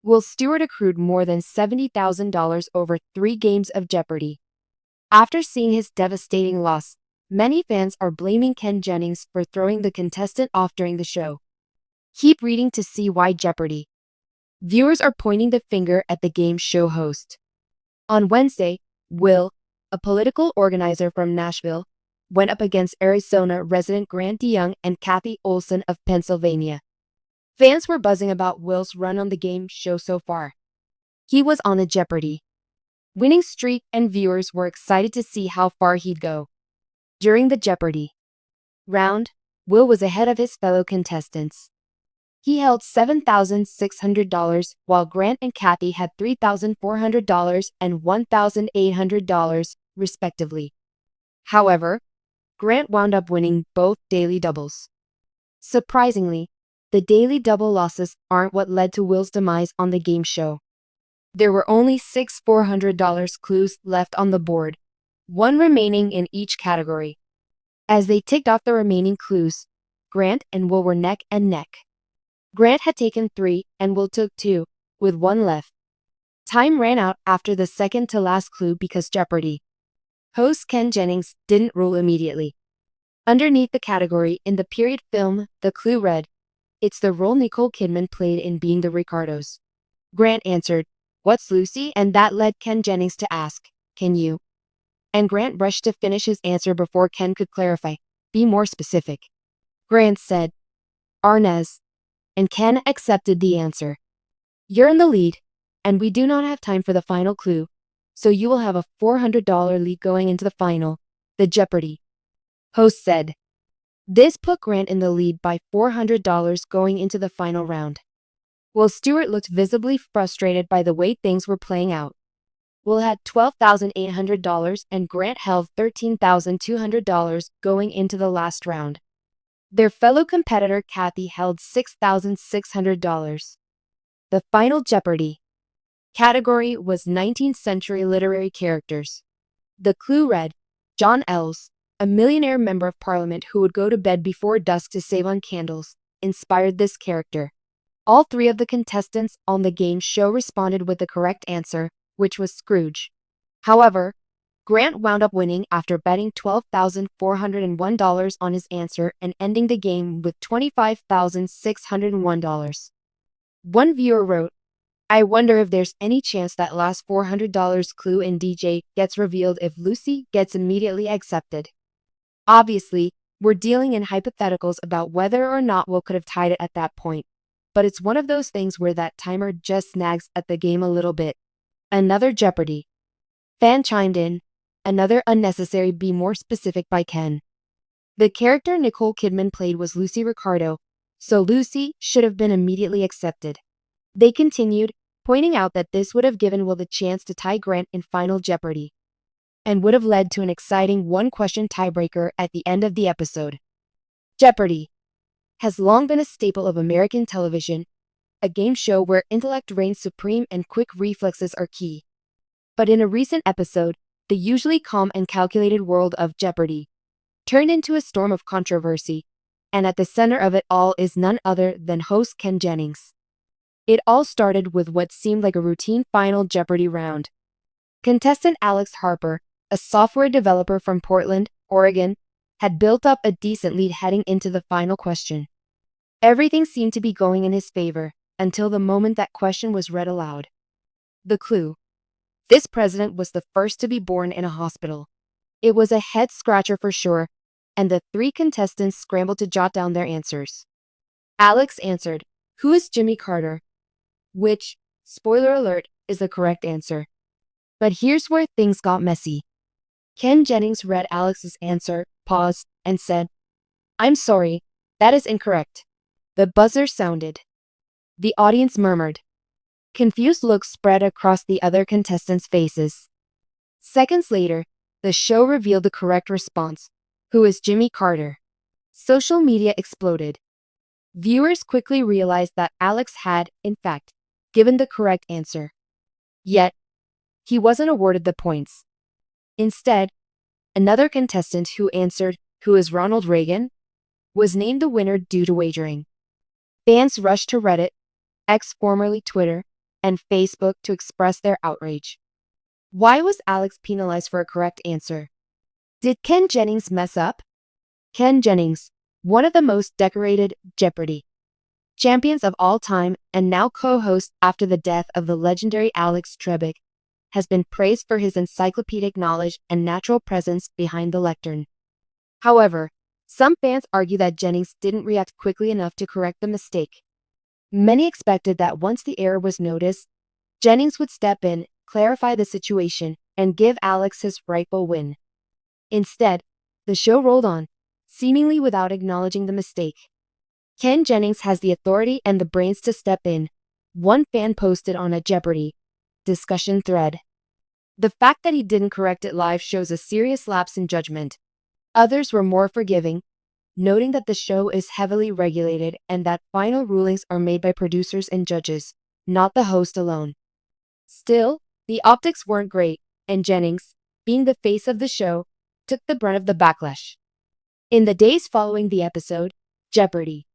Will Stewart accrued more than $70,000 over 3 games of Jeopardy. After seeing his devastating loss, many fans are blaming Ken Jennings for throwing the contestant off during the show. Keep reading to see why Jeopardy! Viewers are pointing the finger at the game show host. On Wednesday, Will, a political organizer from Nashville, went up against Arizona resident Grant DeYoung and Kathy Olson of Pennsylvania. Fans were buzzing about Will's run on the game show so far. He was on a Jeopardy! Winning streak, and viewers were excited to see how far he'd go. During the Jeopardy! Round, Will was ahead of his fellow contestants. He held $7,600, while Grant and Kathy had $3,400 and $1,800, respectively. However, Grant wound up winning both daily doubles. Surprisingly, the daily double losses aren't what led to Will's demise on the game show. There were only 6 $400 clues left on the board, one remaining in each category. As they ticked off the remaining clues, Grant and Will were neck and neck. Grant had taken 3 and Will took 2, with 1 left. Time ran out after the second-to-last clue because Jeopardy! Host Ken Jennings didn't rule immediately. Underneath the category in the period film, the clue read, "It's the role Nicole Kidman played in Being the Ricardos." Grant answered, "What's Lucy?" and that led Ken Jennings to ask, "Can you?" And Grant rushed to finish his answer before Ken could clarify, "Be more specific." Grant said, "Arnaz," and Ken accepted the answer. "You're in the lead, and we do not have time for the final clue, so you will have a $400 lead going into the final, the Jeopardy! Host said. This put Grant in the lead by $400 going into the final round. Will Stewart looked visibly frustrated by the way things were playing out. Will had $12,800 and Grant held $13,200 going into the last round. Their fellow competitor Kathy held $6,600. The final Jeopardy! Category was 19th century literary characters. The clue read, John Ells, a millionaire member of parliament who would go to bed before dusk to save on candles, inspired this character. All 3 of the contestants on the game show responded with the correct answer, which was Scrooge. However, Grant wound up winning after betting $12,401 on his answer and ending the game with $25,601. One viewer wrote, "I wonder if there's any chance that last $400 clue in DJ gets revealed if Lucy gets immediately accepted." Obviously, we're dealing in hypotheticals about whether or not Will could have tied it at that point, but it's one of those things where that timer just snags at the game a little bit. Another Jeopardy! Fan chimed in, another unnecessary "be more specific" by Ken. The character Nicole Kidman played was Lucy Ricardo, so Lucy should have been immediately accepted. They continued, pointing out that this would have given Will the chance to tie Grant in Final Jeopardy! And would have led to an exciting one-question tiebreaker at the end of the episode. Jeopardy! Has long been a staple of American television, a game show where intellect reigns supreme and quick reflexes are key. But in a recent episode, the usually calm and calculated world of Jeopardy! Turned into a storm of controversy, and at the center of it all is none other than host Ken Jennings. It all started with what seemed like a routine Final Jeopardy! Round. Contestant Alex Harper, a software developer from Portland, Oregon, had built up a decent lead heading into the final question. Everything seemed to be going in his favor, until the moment that question was read aloud. The clue. This president was the first to be born in a hospital. It was a head-scratcher for sure, and the 3 contestants scrambled to jot down their answers. Alex answered, "Who is Jimmy Carter?" Which, spoiler alert, is the correct answer. But here's where things got messy. Ken Jennings read Alex's answer, paused, and said, "I'm sorry, that is incorrect." The buzzer sounded. The audience murmured. Confused looks spread across the other contestants' faces. Seconds later, the show revealed the correct response. Who is Jimmy Carter? Social media exploded. Viewers quickly realized that Alex had, in fact, given the correct answer. Yet, he wasn't awarded the points. Instead, another contestant who answered, "Who is Ronald Reagan?" was named the winner due to wagering. Fans rushed to Reddit, X formerly Twitter, and Facebook to express their outrage. Why was Alex penalized for a correct answer? Did Ken Jennings mess up? Ken Jennings, one of the most decorated Jeopardy! Champions of all time and now co-host after the death of the legendary Alex Trebek, has been praised for his encyclopedic knowledge and natural presence behind the lectern. However, some fans argue that Jennings didn't react quickly enough to correct the mistake. Many expected that once the error was noticed, Jennings would step in, clarify the situation, and give Alex his rightful win. Instead, the show rolled on, seemingly without acknowledging the mistake. Ken Jennings has the authority and the brains to step in, one fan posted on a Jeopardy! Discussion thread. The fact that he didn't correct it live shows a serious lapse in judgment. Others were more forgiving, noting that the show is heavily regulated and that final rulings are made by producers and judges, not the host alone. Still, the optics weren't great, and Jennings, being the face of the show, took the brunt of the backlash. In the days following the episode, Jeopardy!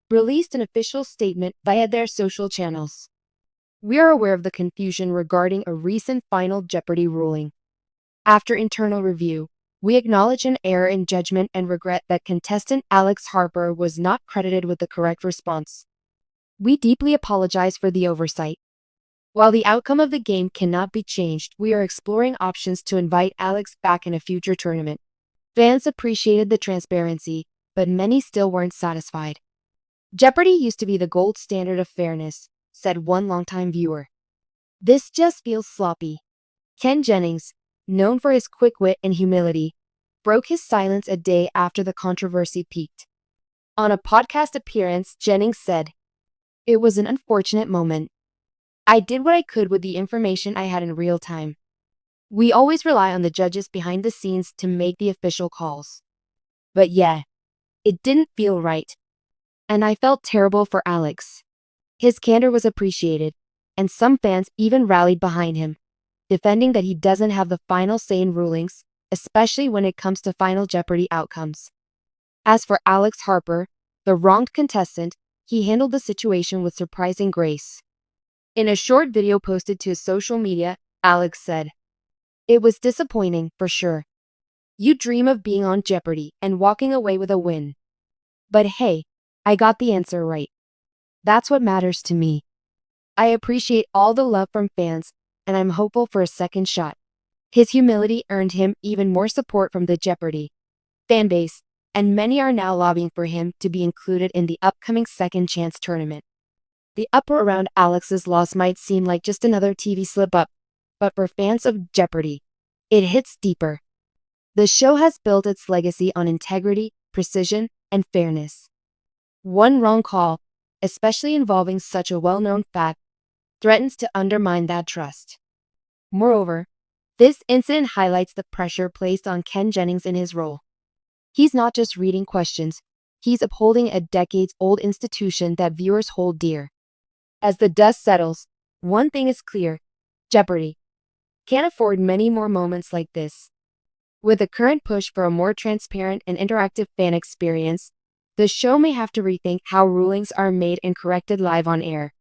Released an official statement via their social channels. We are aware of the confusion regarding a recent Final Jeopardy! Ruling. After internal review, we acknowledge an error in judgment and regret that contestant Alex Harper was not credited with the correct response. We deeply apologize for the oversight. While the outcome of the game cannot be changed, we are exploring options to invite Alex back in a future tournament. Fans appreciated the transparency, but many still weren't satisfied. Jeopardy! Used to be the gold standard of fairness, said one longtime viewer. This just feels sloppy. Ken Jennings, known for his quick wit and humility, broke his silence a day after the controversy peaked. On a podcast appearance, Jennings said, "It was an unfortunate moment. I did what I could with the information I had in real time. We always rely on the judges behind the scenes to make the official calls. But yeah, it didn't feel right. And I felt terrible for Alex." His candor was appreciated, and some fans even rallied behind him, defending that he doesn't have the final say in rulings, especially when it comes to Final Jeopardy! Outcomes. As for Alex Harper, the wronged contestant, he handled the situation with surprising grace. In a short video posted to his social media, Alex said, "It was disappointing, for sure. You dream of being on Jeopardy! And walking away with a win. But hey, I got the answer right. That's what matters to me. I appreciate all the love from fans, and I'm hopeful for a second shot." His humility earned him even more support from the Jeopardy! Fanbase, and many are now lobbying for him to be included in the upcoming Second Chance tournament. The uproar around Alex's loss might seem like just another TV slip-up, but for fans of Jeopardy! It hits deeper. The show has built its legacy on integrity, precision, and fairness. One wrong call, especially involving such a well-known fact, threatens to undermine that trust. Moreover, this incident highlights the pressure placed on Ken Jennings in his role. He's not just reading questions, he's upholding a decades-old institution that viewers hold dear. As the dust settles, one thing is clear: Jeopardy! Can't afford many more moments like this. With the current push for a more transparent and interactive fan experience, the show may have to rethink how rulings are made and corrected live on air.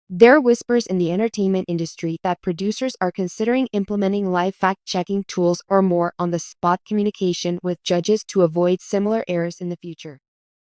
There are whispers in the entertainment industry that producers are considering implementing live fact-checking tools or more on-the-spot communication with judges to avoid similar errors in the future.